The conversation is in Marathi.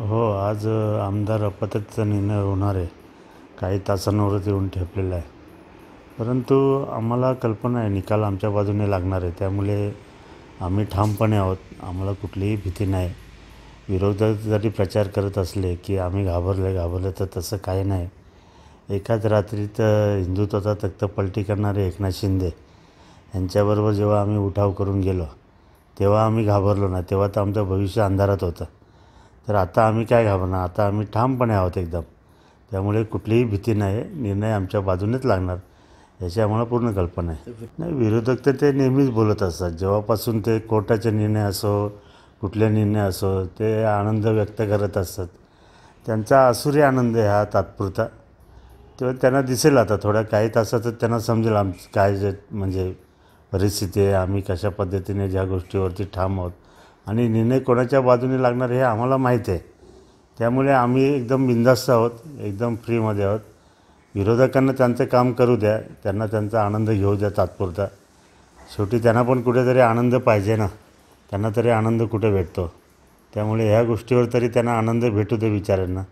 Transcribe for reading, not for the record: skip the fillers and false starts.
हो, आज आमदार अपात्रतेचा निर्णय होणार आहे. काही तासांवरच येऊन ठेपलेला आहे. परंतु आम्हाला कल्पना आहे निकाल आमच्या बाजूने लागणार आहे. त्यामुळे आम्ही ठामपणे आहोत. आम्हाला कुठलीही भीती नाही. विरोधक जरी प्रचार करत असले, की आम्ही घाबरले तर तसं काही नाही. एकाच रात्रीत हिंदुत्वाचा तख्तपलटी करणारे एकनाथ शिंदे यांच्याबरोबर जेव्हा आम्ही उठाव करून गेलो, तेव्हा आम्ही घाबरलो नाही. तेव्हा तर आमचं भविष्य अंधारात होतं. तर आता आम्ही काय घाबरणार? आता आम्ही ठामपणे आहोत एकदम. त्यामुळे कुठलीही भीती नाही. निर्णय आमच्या बाजूनेच लागणार याची आम्हाला पूर्ण कल्पना आहे. नाही, विरोधक तर ते नेहमीच बोलत असतात. जेव्हापासून ते कोर्टाचे निर्णय असो, कुठले निर्णय असो, ते आनंद व्यक्त करत असतात. त्यांचा आसुरी आनंद आहे हा तात्पुरता. तेव्हा त्यांना दिसेल आता थोड्या काही तासातच त्यांना समजेल काय जे म्हणजे परिस्थिती आहे, आम्ही कशा पद्धतीने ज्या गोष्टीवरती ठाम आहोत आणि निर्णय कोणाच्या बाजूने लागणार हे आम्हाला माहीत आहे. त्यामुळे आम्ही एकदम बिनधास्त आहोत, एकदम फ्रीमध्ये आहोत. विरोधकांना त्यांचं काम करू द्या, त्यांना त्यांचा आनंद घेऊ द्या तात्पुरता. शेवटी त्यांना पण कुठेतरी आनंद पाहिजे ना, त्यांना तरी आनंद कुठे भेटतो. त्यामुळे ह्या गोष्टीवर तरी त्यांना आनंद भेटू दे बिचाऱ्यांना.